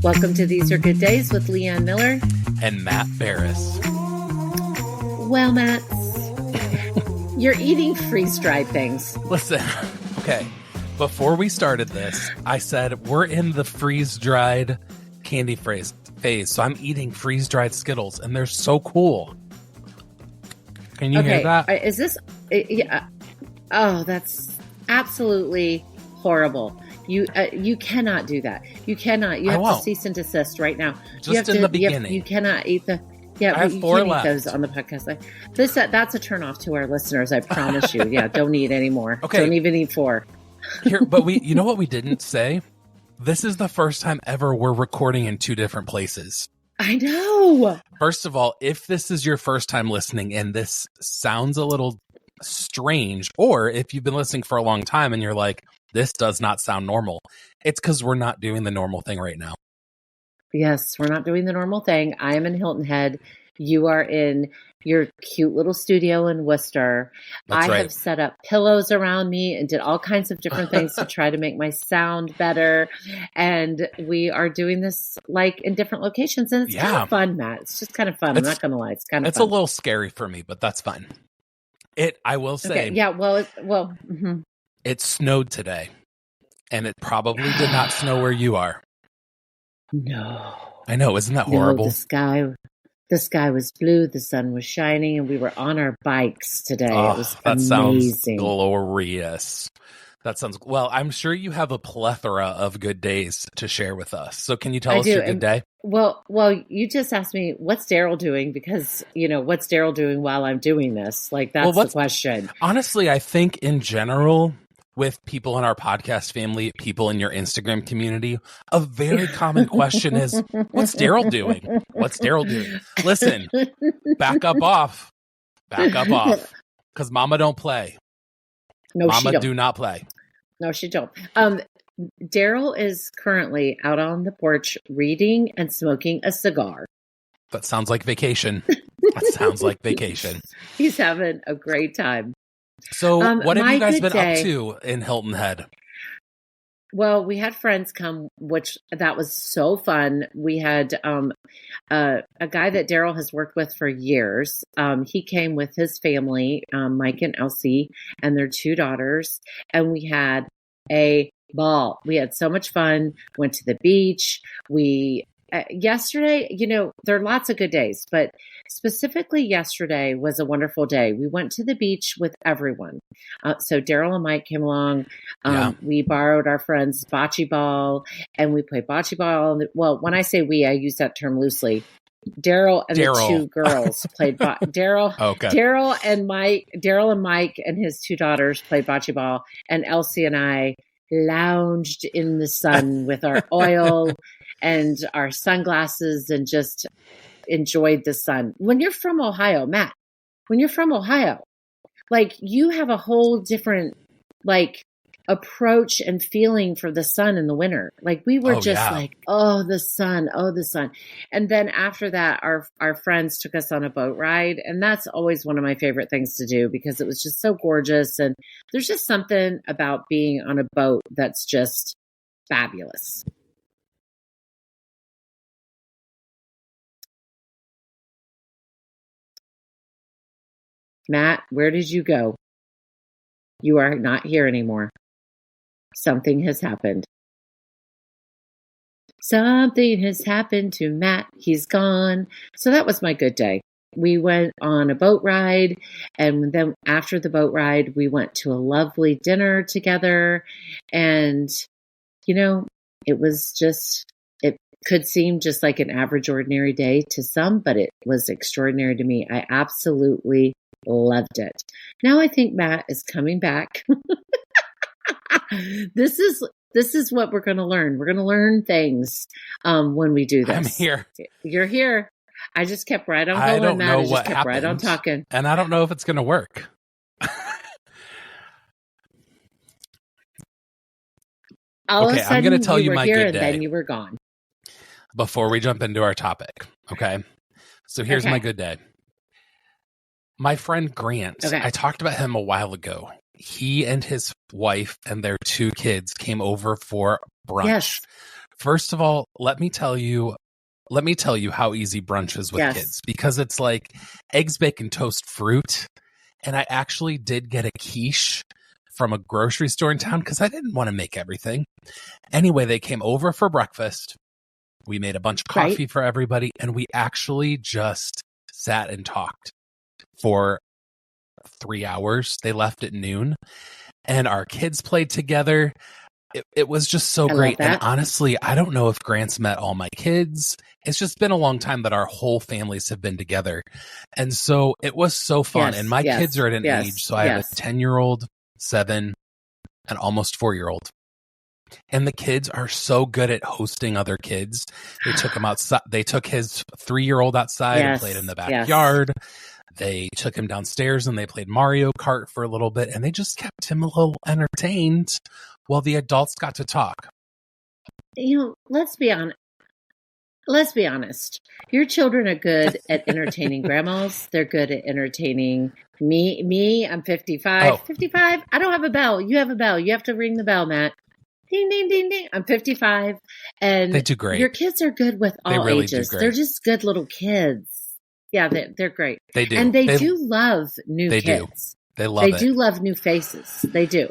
Welcome to These Are Good Days with Leanne Miller. And Matt Barris. Well, Matt, you're eating freeze-dried things. Listen, okay, before we started this, I said we're in the freeze-dried candy phase, so I'm eating freeze-dried Skittles, and they're so cool. Can you hear that? Is this... Yeah. Oh, that's absolutely horrible. You cannot do that. You cannot. You have to cease and desist right now. Just in the beginning. You cannot eat the... Yeah, I have you 4 can't left. eat those on the podcast. Like that's a turn off to our listeners. I promise you. Yeah, don't eat anymore. Okay. Don't even eat 4. Here, but you know what we didn't say? This is the first time ever we're recording in 2 different places. I know. First of all, if this is your first time listening and this sounds a little strange, or if you've been listening for a long time and you're like, this does not sound normal, it's because we're not doing the normal thing right now. Yes, we're not doing the normal thing. I am in Hilton Head. You are in your cute little studio in Worcester. That's right. Have set up pillows around me and did all kinds of different things to try to make my sound better. And we are doing this like in different locations. And it's kind of fun, Matt. It's just kind of fun. I'm not going to lie. It's kind of fun. It's a little scary for me, but that's fine. I will say. Okay, yeah, mm-hmm. It snowed today. And it probably did not snow where you are. No. I know. Isn't that horrible? No, the sky was blue. The sun was shining, and we were on our bikes today. Oh, it was that amazing. Sounds glorious. That sounds well. I'm sure you have a plethora of good days to share with us. So, can you tell us your good day? Well, you just asked me what's Daryl doing because what's Daryl doing while I'm doing this? Like that's the question. Honestly, I think in general, with people in our podcast family, people in your Instagram community, a very common question is, what's Daryl doing? What's Daryl doing? Listen, back up off. Because Mama don't play. No, Mama she don't. do not play. No, she don't. Daryl is currently out on the porch reading and smoking a cigar. That sounds like vacation. He's having a great time. So what have you guys been up to in Hilton Head? Well, we had friends come, which that was so fun. We had a guy that Daryl has worked with for years. He came with his family, Mike and Elsie, and their 2 daughters, and we had a ball. We had so much fun. Went to the beach. Yesterday, there are lots of good days, but specifically yesterday was a wonderful day. We went to the beach with everyone. So Daryl and Mike came along. We borrowed our friend's bocce ball and we played bocce ball. Well, when I say we, I use that term loosely. Daryl and the 2 girls played Daryl. Okay. Daryl and Mike and his 2 daughters played bocce ball, and Elsie and I lounged in the sun with our oil and our sunglasses and just enjoyed the sun. When you're from Ohio, Matt, like you have a whole different like approach and feeling for the sun in the winter. Like we were like, oh, the sun. And then after that, our friends took us on a boat ride. And that's always one of my favorite things to do because it was just so gorgeous. And there's just something about being on a boat that's just fabulous. Matt, where did you go? You are not here anymore. Something has happened. Something has happened to Matt. He's gone. So that was my good day. We went on a boat ride, and then after the boat ride, we went to a lovely dinner together. And, it could seem just like an average, ordinary day to some, but it was extraordinary to me. I absolutely loved it. Now I think Matt is coming back. This is what we're going to learn. We're going to learn things when we do this. I'm here. You're here. I just kept right on going. I don't know Matt. what happened. Right on talking. And I don't know if it's going to work. All of a sudden, I'm going to tell you my good day. And then you were gone. Before we jump into our topic. Okay. So here's my good day. My friend Grant, I talked about him a while ago. He and his wife and their 2 kids came over for brunch First of all, let me tell you how easy brunch is with kids, because it's like eggs, bacon, toast, fruit. And I actually did get a quiche from a grocery store in town because I didn't want to make everything. Anyway, they came over for breakfast. We made a bunch of coffee for everybody, and we actually just sat and talked for 3 hours. They left at noon, and our kids played together. It was just so great. And honestly, I don't know if Grant's met all my kids. It's just been a long time that our whole families have been together. And so it was so fun. And my kids are at an age. So I have a 10-year-old, 7, and almost 4-year-old. And the kids are so good at hosting other kids. They took him outside. They took his 3-year-old outside and played in the backyard. They took him downstairs and they played Mario Kart for a little bit. And they just kept him a little entertained while the adults got to talk. Let's be honest. Your children are good at entertaining grandmas. They're good at entertaining me. I'm 55. Oh. 55. I don't have a bell. You have a bell. You have to ring the bell, Matt. Ding, ding, ding, ding. I'm 55. And they do great. Your kids are good with all really ages. They're just good little kids. Yeah, they're great. They do. And they do love new kids. They love it. They do love new faces. They do.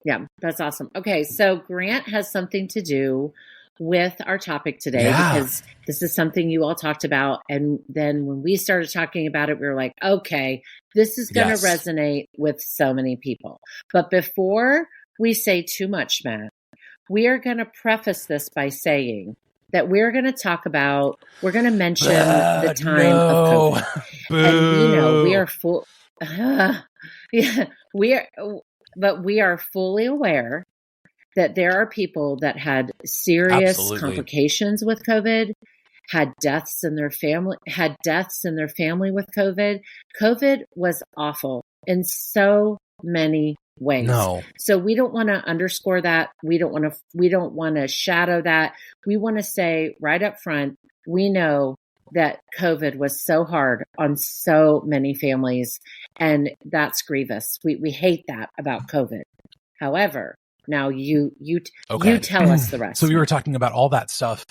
Yeah, that's awesome. Okay, so Grant has something to do with our topic today because this is something you all talked about. And then when we started talking about it, we were like, okay, this is going to resonate with so many people. But before we say too much, Matt, we are going to preface this by saying that we're going to mention the time of COVID. And, we are full. But we are fully aware that there are people that had serious complications with COVID, had deaths in their family with COVID. COVID was awful in so many ways. No. So we don't want to underscore that. We don't want to shadow that. We want to say right up front, we know that COVID was so hard on so many families, and that's grievous. We hate that about COVID. However, now you tell us the rest. So we were talking about all that stuff,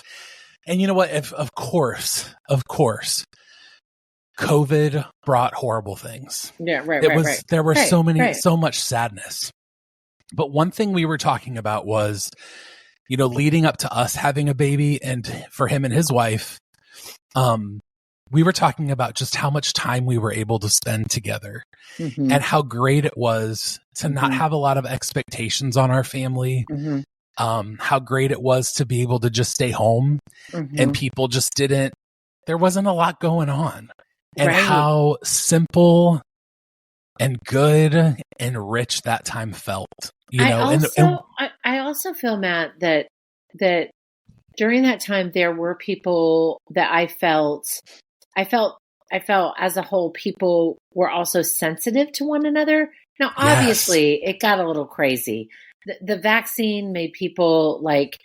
and you know what? Of course, COVID brought horrible things. Yeah, right. There were so much sadness. But one thing we were talking about was, leading up to us having a baby, and for him and his wife, we were talking about just how much time we were able to spend together and how great it was to not have a lot of expectations on our family. How great it was to be able to just stay home and people just there wasn't a lot going on, and how simple and good and rich that time felt, I also feel, Matt, that during that time, there were people that I felt as a whole, people were also sensitive to one another. Now, obviously, it got a little crazy. The vaccine made people that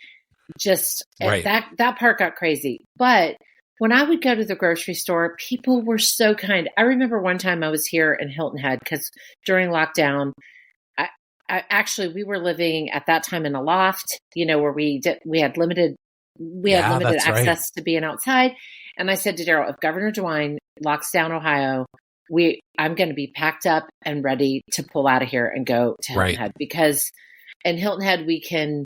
part got crazy. But when I would go to the grocery store, people were so kind. I remember one time I was here in Hilton Head because during lockdown, we were living at that time in a loft, where we had limited access to being outside. And I said to Daryl, if Governor DeWine locks down Ohio, I'm going to be packed up and ready to pull out of here and go to Hilton Head, because in Hilton Head, we can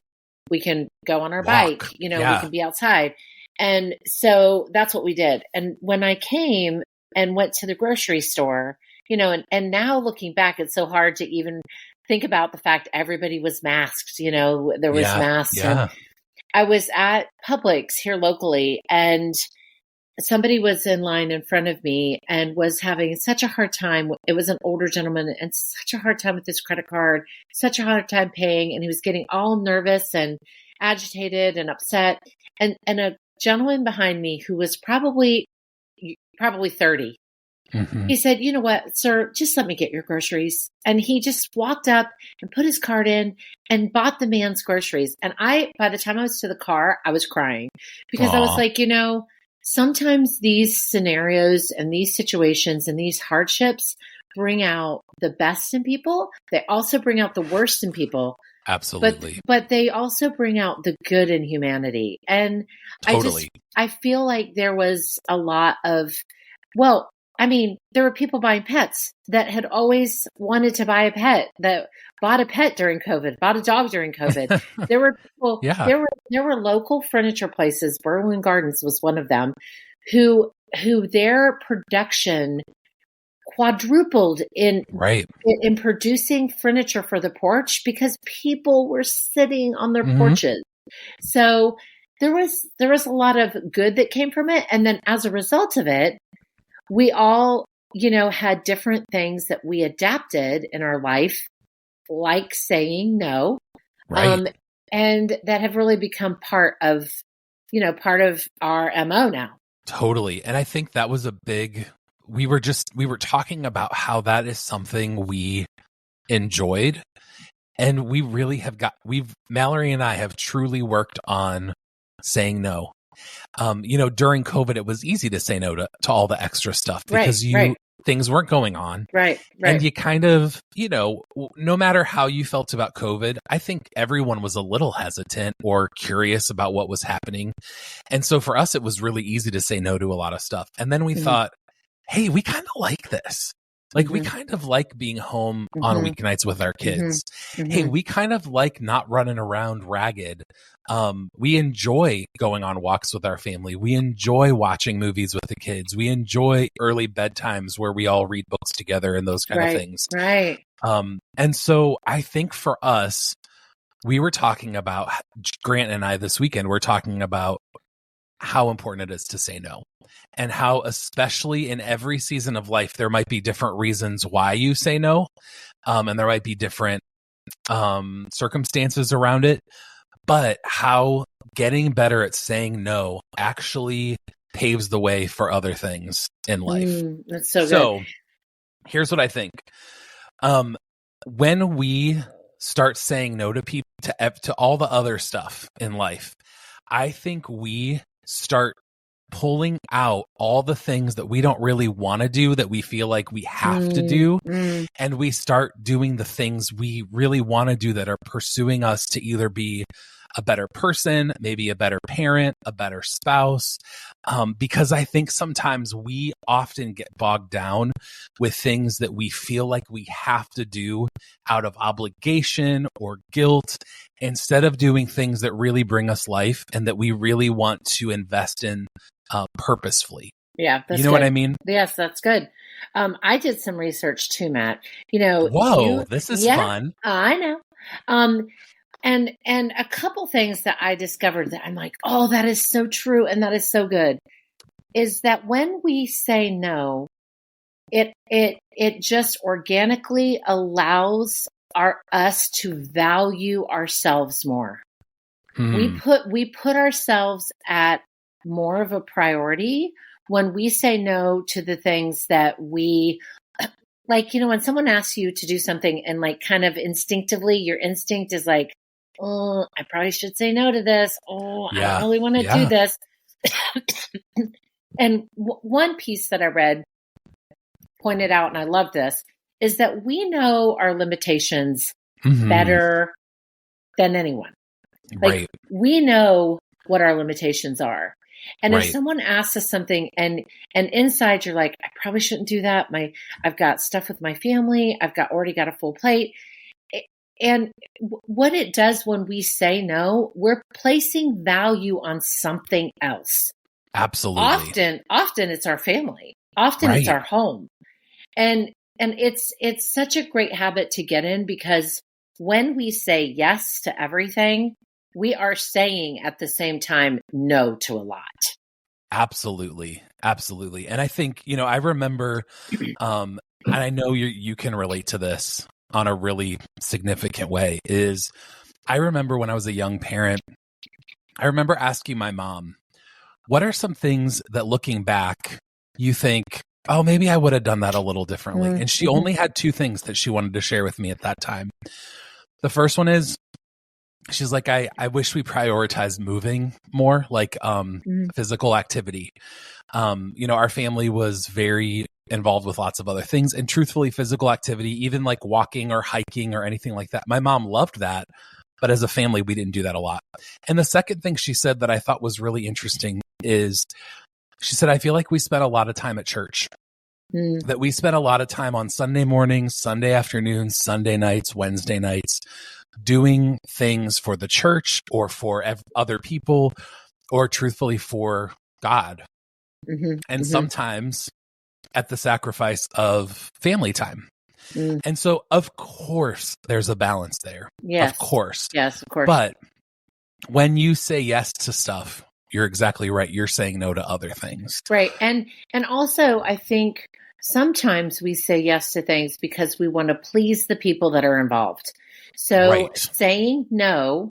go on our bike, we can be outside. And so that's what we did. And when I came and went to the grocery store, and now looking back, it's so hard to even think about the fact everybody was masked, there was masks. Yeah. And I was at Publix here locally, and somebody was in line in front of me and was having such a hard time. It was an older gentleman, and such a hard time with his credit card, such a hard time paying. And he was getting all nervous and agitated and upset. And a gentleman behind me who was probably 30, he said, "You know what, sir, just let me get your groceries." And he just walked up and put his card in and bought the man's groceries. And by the time I was to the car, I was crying because I was like, sometimes these scenarios and these situations and these hardships bring out the best in people. They also bring out the worst in people. Absolutely. But they also bring out the good in humanity. And Totally. I feel like there was a lot of, well, I mean, there were people buying pets that had always wanted to buy a pet, that bought a pet during COVID, bought a dog during COVID. There were people, Yeah. there were local furniture places, Berwyn Gardens was one of them, who their production quadrupled Right. in producing furniture for the porch because people were sitting on their Mhm. porches. So there was a lot of good that came from it. And then as a result of it, we all, had different things that we adapted in our life, like saying no. Right. And that have really become part of our MO now. Totally. And I think that was a big, we were talking about how that is something we enjoyed. And we really have Mallory and I have truly worked on saying no. During COVID, it was easy to say no to all the extra stuff because things weren't going on. Right. And you kind of, no matter how you felt about COVID, I think everyone was a little hesitant or curious about what was happening. And so for us, it was really easy to say no to a lot of stuff. And then we thought, hey, we kind of like this. Like, we kind of like being home on weeknights with our kids. Hey, we kind of like not running around ragged. We enjoy going on walks with our family. We enjoy watching movies with the kids. We enjoy early bedtimes where we all read books together and those kind of things. Right. And so I think for us, we were talking about, Grant and I this weekend, we're talking about how important it is to say no. And how, especially in every season of life, there might be different reasons why you say no. And there might be different circumstances around it. But how getting better at saying no actually paves the way for other things in life. That's so good. So here's what I think. When we start saying no to people, to all the other stuff in life, I think we start pulling out all the things that we don't really want to do, that we feel like we have to do. And we start doing the things we really want to do that are pursuing us to either be a better person, maybe a better parent, a better spouse. Because I think sometimes we often get bogged down with things that we feel like we have to do out of obligation or guilt, instead of doing things that really bring us life and that we really want to invest in purposefully. Yeah. That's you know good. what I mean? Yes, that's good. I did some research too, Matt. Whoa, this is fun. I know. And a couple things that I discovered that I'm like, oh, that is so true. And that is so good, is that when we say no, it just organically allows us to value ourselves more. We put ourselves at more of a priority when we say no to the things that we like. When someone asks you to do something and like kind of instinctively, your instinct is like, oh, I probably should say no to this. Oh, I don't really want to do this. And one piece that I read pointed out, and I love this, is that we know our limitations better than anyone. Like, we know what our limitations are. And if someone asks us something and inside you're like, I probably shouldn't do that. I've got stuff with my family. I've already got a full plate. And what it does when we say no, we're placing value on something else. Absolutely. Often it's our family. Often it's our home. And it's such a great habit to get in, because when we say yes to everything, we are saying at the same time no to a lot. Absolutely. Absolutely. And I think, I remember, and I know you can relate to this on a really significant way, is I remember when I was a young parent, I remember asking my mom, what are some things that, looking back, you think, oh, maybe I would have done that a little differently? And she only had two things that she wanted to share with me at that time. The first one is, she's like, I wish we prioritized moving more, like physical activity. Our family was very involved with lots of other things, and truthfully, physical activity, even like walking or hiking or anything like that, my mom loved that, But as a family, we didn't do that a lot. And the second thing she said that I thought was really interesting is she said, I feel like we spent a lot of time at church, that we spent a lot of time on Sunday mornings, Sunday afternoons, Sunday nights, Wednesday nights, doing things for the church or for other people or truthfully for God. And sometimes at the sacrifice of family time. And so, of course, there's a balance there. Yes. Of course. Yes, of course. But when you say yes to stuff, you're exactly right. You're saying no to other things. Right. And also, I think sometimes we say yes to things because we want to please the people that are involved. So saying no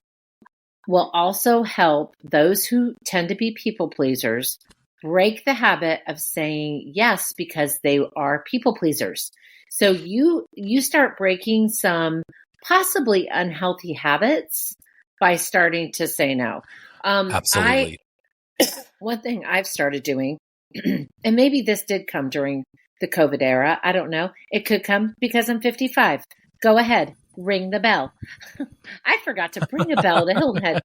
will also help those who tend to be people pleasers break the habit of saying yes because they are people pleasers. So you start breaking some possibly unhealthy habits by starting to say no. Absolutely. One thing I've started doing, and maybe this did come during the COVID era, I don't know. It could come because I'm 55. Go ahead, ring the bell. I forgot to bring a bell to Hilton Head.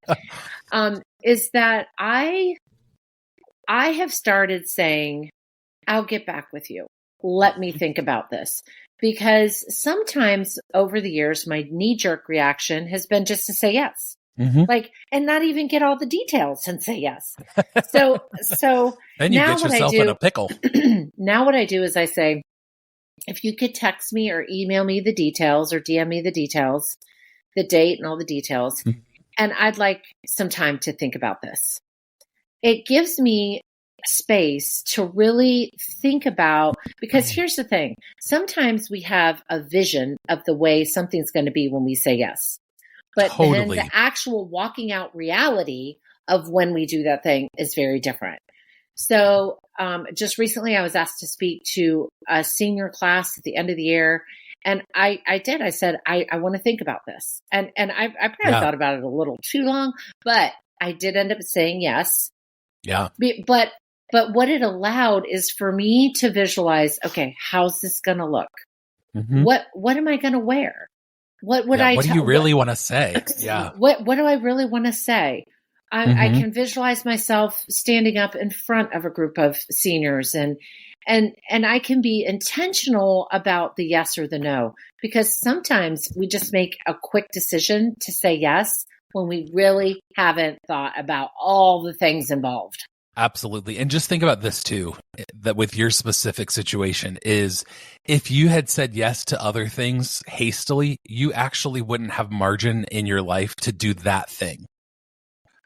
Is that I have started saying, I'll get back with you. Let me think about this. Because sometimes over the years, my knee-jerk reaction has been just to say yes. And not even get all the details and say yes. So then you get yourself in a pickle. Now what I do is I say, if you could text me or email me the details or DM me the details, the date and all the details, and I'd like some time to think about this. It gives me space to really think about, because here's the thing. Sometimes we have a vision of the way something's going to be when we say yes. But then the actual walking out reality of when we do that thing is very different. So just recently I was asked to speak to a senior class at the end of the year. And I did. I said, I want to think about this. And I probably thought about it a little too long, but I did end up saying yes. Yeah. But what it allowed is for me to visualize, okay, how's this going to look? What am I going to wear? What would What do you really want to say? Yeah. What do I really want to say? I can visualize myself standing up in front of a group of seniors and I can be intentional about the yes or the no, because sometimes we just make a quick decision to say yes when we really haven't thought about all the things involved. Absolutely. And just think about this too, that with your specific situation is if you had said yes to other things hastily, you actually wouldn't have margin in your life to do that thing.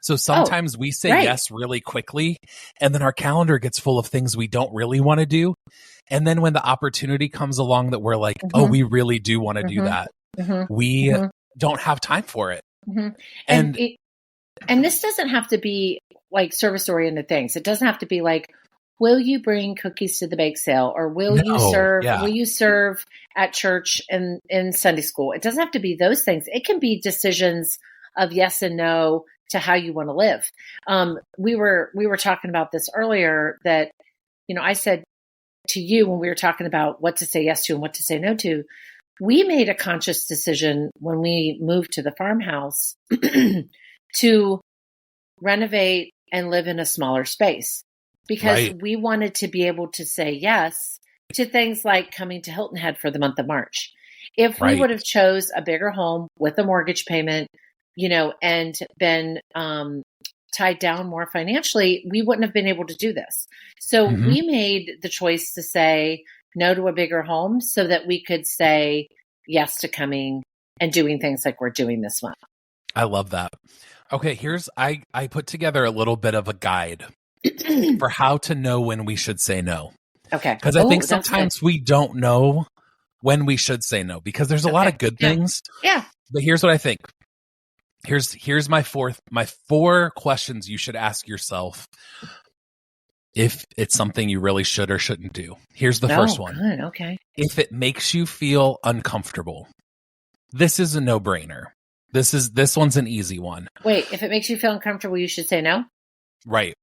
So sometimes we say yes really quickly, and then our calendar gets full of things we don't really want to do. And then when the opportunity comes along that we're like, oh, we really do want to do that, we don't have time for it. And this doesn't have to be like service-oriented things. It doesn't have to be like, will you bring cookies to the bake sale, or will you serve at church and in Sunday school? It doesn't have to be those things. It can be decisions of yes and no to how you want to live. We were talking about this earlier, that, I said to you when we were talking about what to say yes to and what to say no to, we made a conscious decision when we moved to the farmhouse to renovate and live in a smaller space, because we wanted to be able to say yes to things like coming to Hilton Head for the month of March. If we would have chose a bigger home with a mortgage payment, and been tied down more financially, we wouldn't have been able to do this. So we made the choice to say no to a bigger home so that we could say yes to coming and doing things like we're doing this month. I love that. Okay, I put together a little bit of a guide for how to know when we should say no. Okay. Because I think sometimes we don't know when we should say no, because there's a lot of good things. Yeah. But here's what I think. Here's my four questions you should ask yourself if it's something you really should or shouldn't do. Here's the first one. Good. Okay. If it makes you feel uncomfortable, this is a no-brainer. This one's an easy one. Wait, if it makes you feel uncomfortable, you should say no? Right.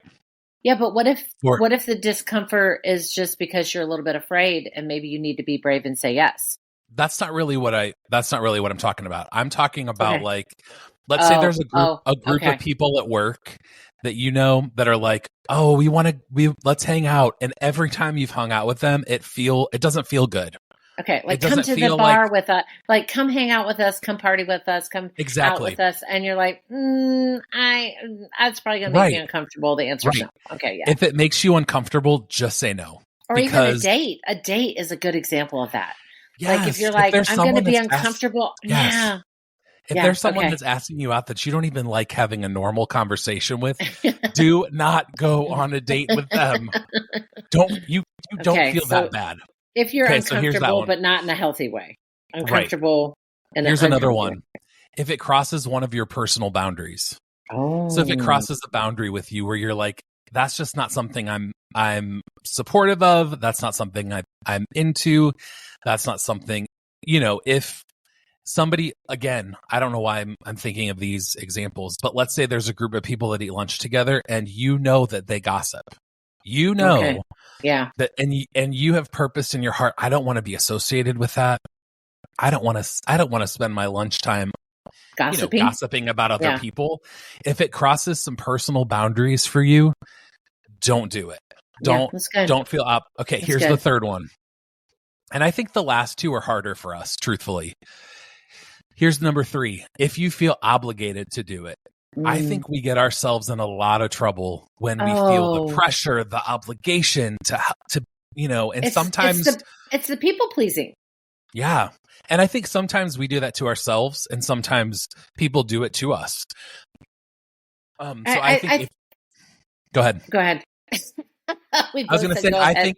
Yeah, but what if the discomfort is just because you're a little bit afraid and maybe you need to be brave and say yes? that's not really what I'm talking about. I'm talking about Okay. like, let's say there's a group okay. of people at work that you know that are like, oh, let's hang out. And every time you've hung out with them, it doesn't feel good. Okay, It like come doesn't to the feel like bar with us, like come hang out with us, come party with us, come out exactly with us, and you're like, that's probably gonna make me right. uncomfortable. The answer is Right. no. Okay, yeah. If it makes you uncomfortable, just say no. Or even a Because date. A date is a good example of that. Like if yes, you're if like, there's I'm gonna someone be that's uncomfortable. yes. Yeah, If yeah. there's someone Okay. that's asking you out that you don't even like having a normal conversation with, do not go on a date with them. You don't Okay, feel that so bad. if you're Okay, so here's that uncomfortable, one. but not in a healthy way, Right. uncomfortable in an Here's another unhealthy way. one. If it crosses one of your personal boundaries. So if it Oh, crosses a boundary with you where you're like, that's just not something I'm supportive of, that's not something I'm into, that's not something, if somebody, again, I don't know why I'm thinking of these examples, but let's say there's a group of people that eat lunch together and you know that they gossip. You okay. know Yeah. that and you have purpose in your heart. I don't want to be associated with that. I don't want to spend my lunchtime, Gossiping. gossiping about other Yeah. people. If it crosses some personal boundaries for you, don't do it. Yeah. Don't That's good. don't feel up. Okay, That's here's the good. third one. And I think the last two are harder for us, truthfully. Here's number 3. If you feel obligated to do it. I Mm. think we get ourselves in a lot of trouble when we feel the Oh, pressure, the obligation to and it's it's sometimes the it's the people pleasing. yeah. And I think sometimes we do that to ourselves and sometimes people do it to us. So I think I go ahead. go ahead. We I was both going to said say go ahead.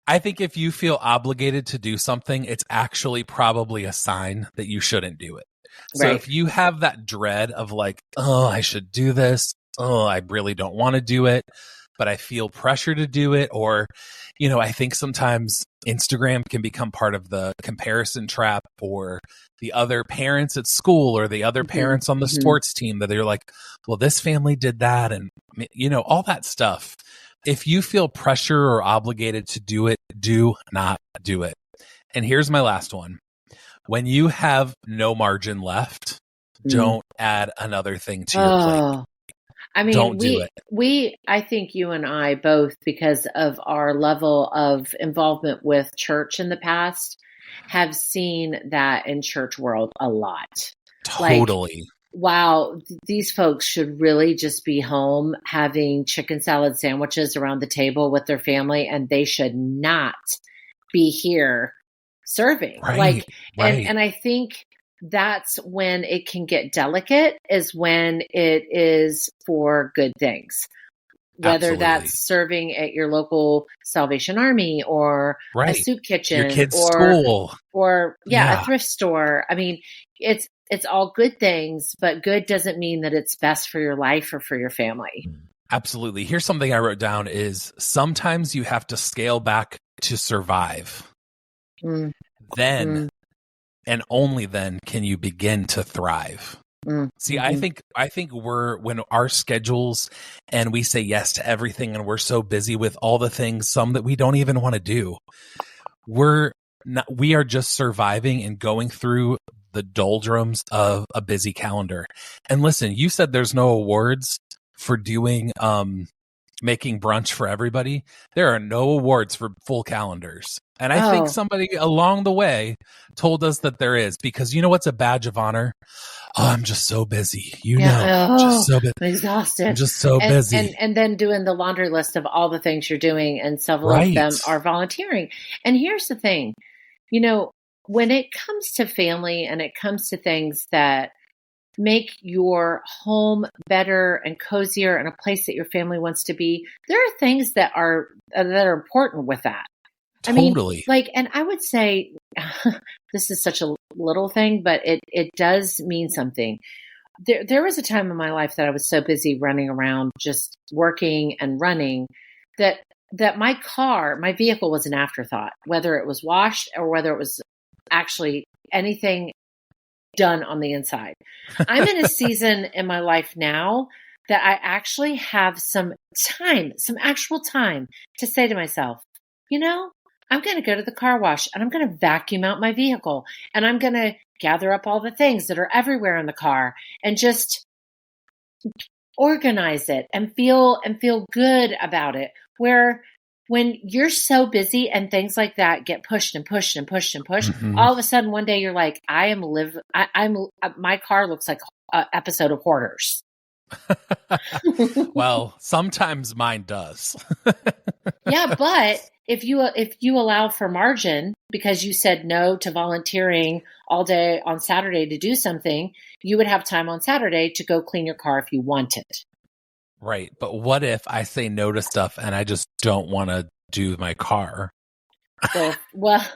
I think if you feel obligated to do something, it's actually probably a sign that you shouldn't do it. So Right. if you have that dread of like, oh, I should do this. Oh, I really don't want to do it, but I feel pressure to do it. Or, I think sometimes Instagram can become part of the comparison trap or the other parents at school or the other hmm parents on the hmm sports team that they're like, well, this family did that. And, all that stuff. If you feel pressure or obligated to do it, do not do it. And here's my last one. When you have no margin left, Mm. don't add another thing to your plate. Oh, I mean, Don't do it. I think you and I both, because of our level of involvement with church in the past, have seen that in church world a lot. Like, Totally. wow, these folks should really just be home having chicken salad sandwiches around the table with their family, and they should not be here serving. Right. Like, Right. and I think that's when it can get delicate, is when it is for good things, whether Absolutely. that's serving at your local Salvation Army or a Right. soup Your kitchen kid's school. or yeah, a Yeah. thrift store. I mean, it's all good things, but good doesn't mean that it's best for your life or for your family. Absolutely. Here's something I wrote down is sometimes you have to scale back to survive. Mm, Then mm, and only then can you begin to thrive. See, I mhm. think when our schedules and we say yes to everything and we're so busy with all the things, some that we don't even want to do, we are just surviving and going through the doldrums of a busy calendar. And listen, you said there's no awards for doing making brunch for everybody. There are no awards for full calendars. And I think Oh, somebody along the way told us that there is, because you know what's a badge of honor? Oh, I'm just so busy. yeah. Just Oh, so busy. I'm I'm exhausted. just so busy. And then doing the laundry list of all the things you're doing, and several of Right. them are volunteering. And here's the thing, you know, when it comes to family and it comes to things that make your home better and cozier and a place that your family wants to be, there are things that are important with that. I mean, Totally. like, and I would say this is such a little thing, but it does mean something. There was a time in my life that I was so busy running around, just working and running, that my vehicle was an afterthought, whether it was washed or whether it was actually anything done on the inside. I'm in a season in my life now that I actually have some time, some actual time to say to myself, you know, I'm going to go to the car wash and I'm going to vacuum out my vehicle and I'm going to gather up all the things that are everywhere in the car and just organize it and feel good about it. Where when you're so busy and things like that get pushed and pushed and pushed and pushed, all of a sudden one day you're like, I'm my car looks like an episode of Hoarders. Well, sometimes mine does. Yeah, but if you allow for margin because you said no to volunteering all day on Saturday to do something, you would have time on Saturday to go clean your car if you wanted. Right. But what if I say no to stuff and I just don't want to do my car? Well,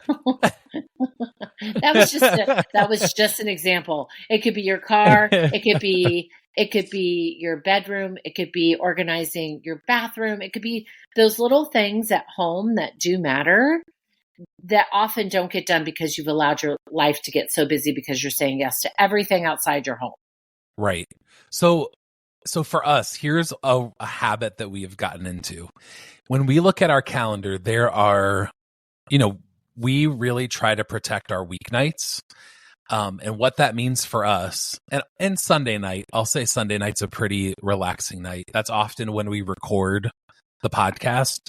that was just an example. It could be your car. It could be your bedroom. It could be organizing your bathroom. It could be those little things at home that do matter that often don't get done because you've allowed your life to get so busy because you're saying yes to everything outside your home. Right. So for us, here's a habit that we have gotten into. When we look at our calendar, there are, we really try to protect our weeknights. And what that means for us, and Sunday night, I'll say Sunday night's a pretty relaxing night. That's often when we record the podcast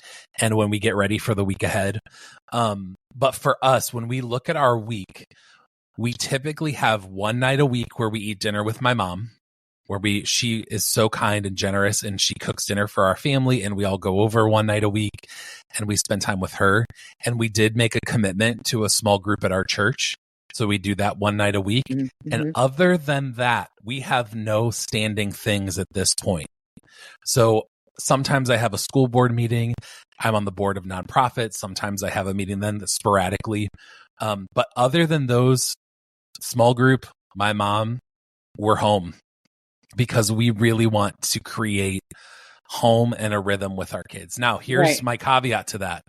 and when we get ready for the week ahead. But for us, when we look at our week, we typically have one night a week where we eat dinner with my mom, where she is so kind and generous and she cooks dinner for our family and we all go over one night a week and we spend time with her. And we did make a commitment to a small group at our church. So we do that one night a week. Mm-hmm. And other than that, we have no standing things at this point. So sometimes I have a school board meeting. I'm on the board of nonprofits. Sometimes I have a meeting then sporadically. But other than those, small group, my mom, we're home because we really want to create home and a rhythm with our kids. Now, here's my caveat to that.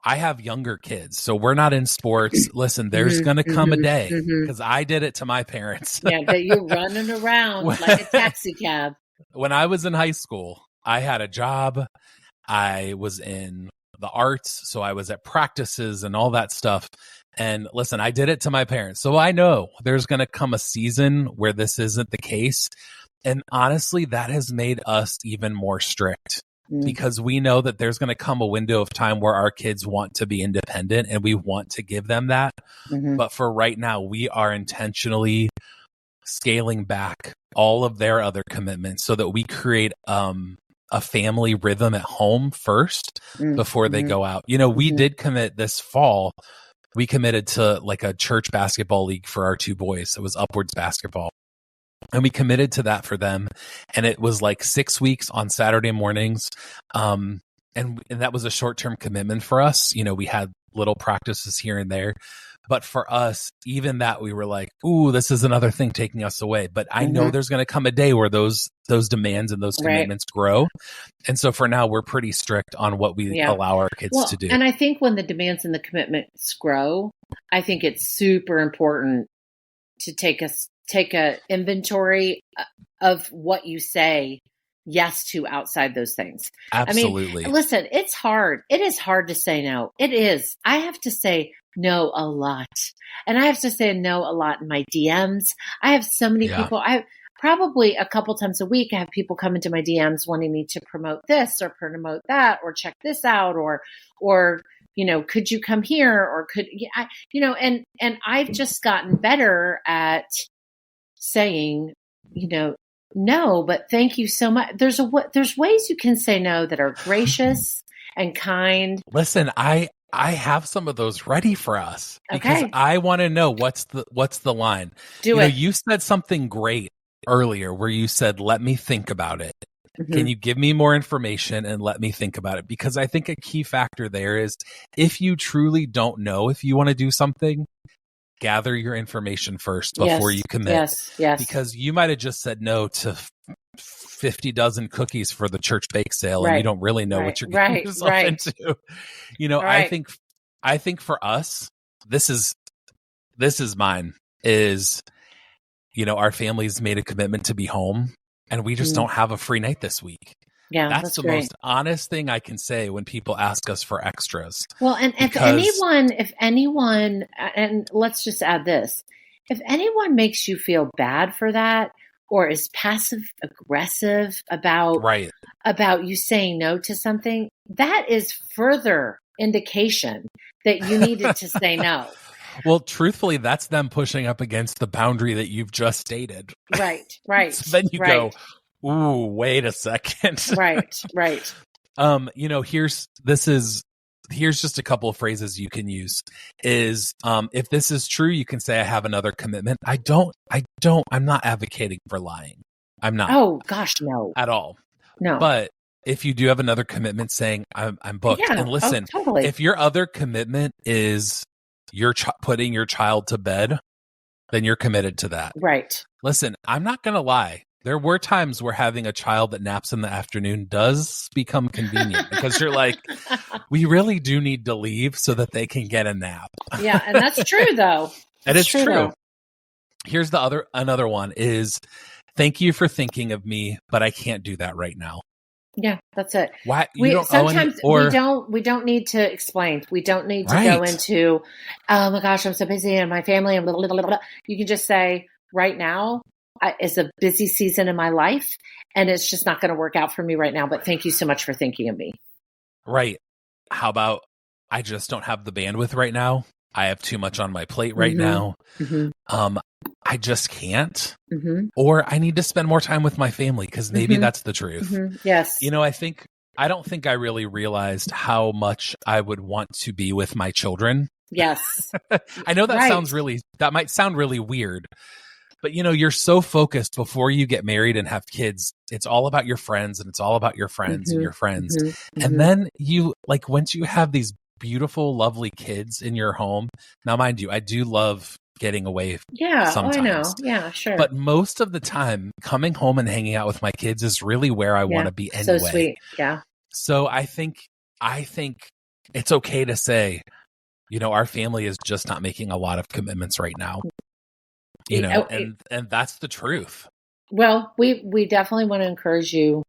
I have younger kids, so we're not in sports. Listen, there's going to come a day because I did it to my parents. Yeah, that you're running around like a taxi cab. When I was in high school, I had a job. I was in the arts, so I was at practices and all that stuff. And listen, I did it to my parents. So I know there's going to come a season where this isn't the case. And honestly, that has made us even more strict. Because we know that there's going to come a window of time where our kids want to be independent and we want to give them that. But for right now, we are intentionally scaling back all of their other commitments so that we create a family rhythm at home first before they go out. We did commit this fall. We committed to like a church basketball league for our two boys. It was Upwards Basketball. And we committed to that for them. And it was like 6 weeks on Saturday mornings. And that was a short-term commitment for us. We had little practices here and there. But for us, even that, we were like, ooh, this is another thing taking us away. But I know there's going to come a day where those demands and those commitments grow. And so for now, we're pretty strict on what we allow our kids to do. And I think when the demands and the commitments grow, I think it's super important to take a inventory of what you say yes to outside those things. Absolutely. I mean, listen, it's hard. It is hard to say no. It is. I have to say no a lot. And I have to say no a lot in my DMs. I have so many people. I probably a couple times a week, I have people come into my DMs wanting me to promote this or promote that or check this out or could you come here or and I've just gotten better at saying, no, but thank you so much. There's ways you can say no that are gracious and kind. Listen, I have some of those ready for us because I want to know what's the line. You said something great earlier where you said, let me think about it. Can you give me more information and let me think about it? Because I think a key factor there is if you truly don't know if you want to do something, gather your information first before you commit. Yes. Because you might have just said no to 50 dozen cookies for the church bake sale and you don't really know what you're getting yourself into. I think for us, this is mine is, our family's made a commitment to be home and we just don't have a free night this week. Yeah, That's that's the great. most honest thing I can say when people ask us for extras. Well, and if anyone, and let's just add this, if anyone makes you feel bad for that or is passive aggressive Right. about you saying no to something, that is further indication that you needed to say no. Well, truthfully, that's them pushing up against the boundary that you've just stated. Right. So then you Right. go, ooh, wait a second. Right. Here's just a couple of phrases you can use is, if this is true, you can say, I have another commitment. I'm not advocating for lying. I'm not. Oh gosh, no. At all. No. But if you do have another commitment saying I'm booked, Yeah. and listen, totally. if your other commitment is you're putting your child to bed, then you're committed to that. Right. Listen, I'm not going to lie. There were times where having a child that naps in the afternoon does become convenient because you're like, we really do need to leave so that they can get a nap. Yeah, and that's true though. And it's true. Though. Here's another one is, thank you for thinking of me, but I can't do that right now. Yeah, that's it. Why we don't need to explain. We don't need to go into, oh my gosh, I'm so busy and my family and blah, blah, blah, blah. You can just say, right now is a busy season in my life and it's just not going to work out for me right now, but thank you so much for thinking of me. Right. How about, I just don't have the bandwidth right now. I have too much on my plate right now. Mm-hmm. I just can't. Mm-hmm. Or I need to spend more time with my family because maybe that's the truth. Mm-hmm. Yes. I don't think I really realized how much I would want to be with my children. Yes. I know that that might sound really weird, but you're so focused before you get married and have kids. It's all about your friends and it's all about your friends and your friends. And then once you have these beautiful, lovely kids in your home. Now, mind you, I do love getting away. Yeah, sometimes. I know. Yeah, sure. But most of the time, coming home and hanging out with my kids is really where I want to be anyway. So sweet. Yeah. So I think it's okay to say, our family is just not making a lot of commitments right now. And that's the truth. Well, we definitely want to encourage you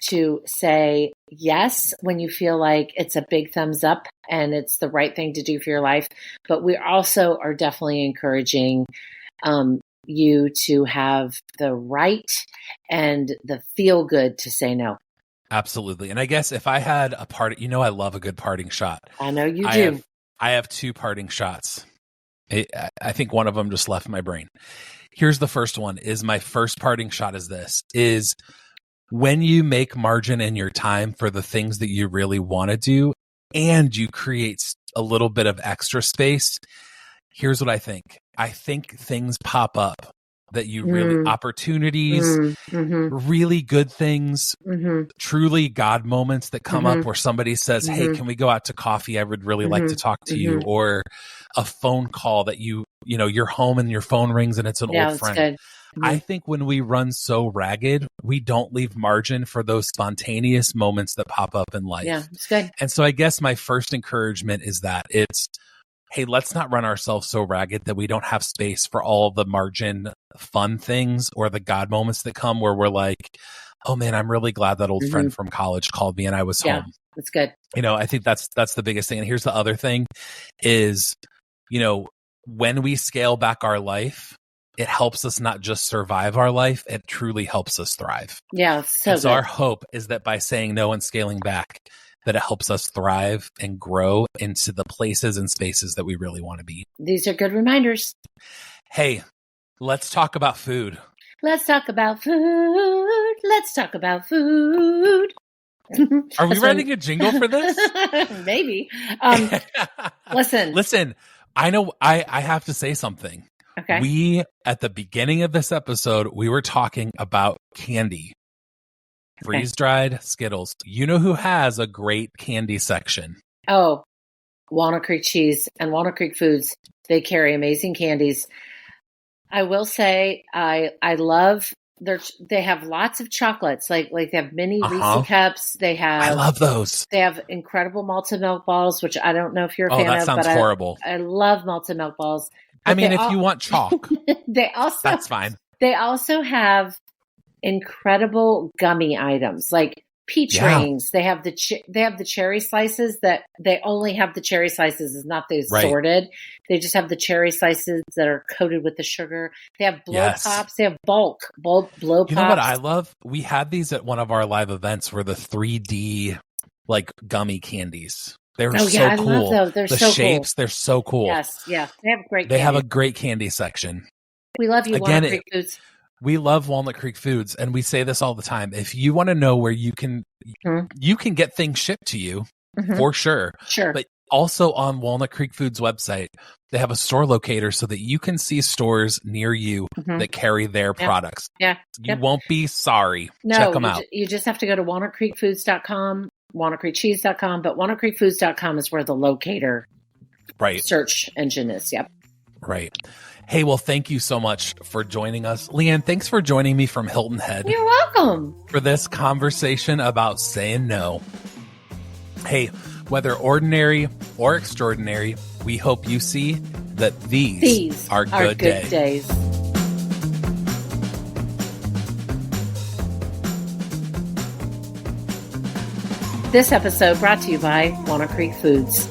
to say yes when you feel like it's a big thumbs up and it's the right thing to do for your life. But we also are definitely encouraging you to have the right and the feel good to say no. Absolutely. And I guess if I had a party, I love a good parting shot. I know you do. I have two parting shots. I think one of them just left my brain. Here's the first one. My first parting shot is when you make margin in your time for the things that you really want to do and you create a little bit of extra space. Here's what I think. I think things pop up that you really, opportunities, really good things, truly God moments that come up where somebody says, hey, can we go out to coffee? I would really like to talk to you. Or a phone call that you're home and your phone rings and it's an old friend. Good. I think when we run so ragged, we don't leave margin for those spontaneous moments that pop up in life. Yeah, it's good. And so I guess my first encouragement is that hey, let's not run ourselves so ragged that we don't have space for all the margin fun things or the God moments that come where we're like, oh man, I'm really glad that old friend from college called me and I was home. That's good. I think that's the biggest thing. And here's the other thing is, when we scale back our life, it helps us not just survive our life, it truly helps us thrive. Yeah. So our hope is that by saying no and scaling back, that it helps us thrive and grow into the places and spaces that we really want to be. These are good reminders. Hey, let's talk about food. Let's talk about food. Let's talk about food. Are we writing a jingle for this? Maybe. Listen. I know I have to say something. Okay. At the beginning of this episode, we were talking about candy. Freeze-dried Skittles. You know who has a great candy section? Oh, Walnut Creek Cheese and Walnut Creek Foods. They carry amazing candies. I will say I love they have lots of chocolates. Like they have mini Reese cups. I love those. They have incredible malted milk balls, which I don't know if you're a fan of. Oh, that sounds horrible. I love malted milk balls. I mean, if you want chalk, that's fine. They also have incredible gummy items like peach Yeah. rings. They have the cherry slices that they only have the cherry slices. It's not the Right. assorted. They just have the cherry slices that are coated with the sugar. They have blow Yes. pops. They have bulk blow pops. You know what I love? We had these at one of our live events were the 3D like gummy candies. They were so I cool. love those. They're the so shapes, cool. they're so cool. Yes, yeah. They have great They have candy. a great candy section. We love you, Again, Walnut Creek Foods. We love Walnut Creek Foods, and we say this all the time. If you want to know where you can get things shipped to you, for sure. Sure. But also on Walnut Creek Foods website, they have a store locator so that you can see stores near you that carry their products. Yeah. You won't be sorry. No, check them out. You just have to go to walnutcreekfoods.com, walnutcreekcheese.com, but walnutcreekfoods.com is where the locator search engine is. Yep. Right. Hey, well, thank you so much for joining us. Leanne, thanks for joining me from Hilton Head. You're welcome. For this conversation about saying no. Hey, whether ordinary or extraordinary, we hope you see that these are good days. This episode brought to you by Walnut Creek Foods.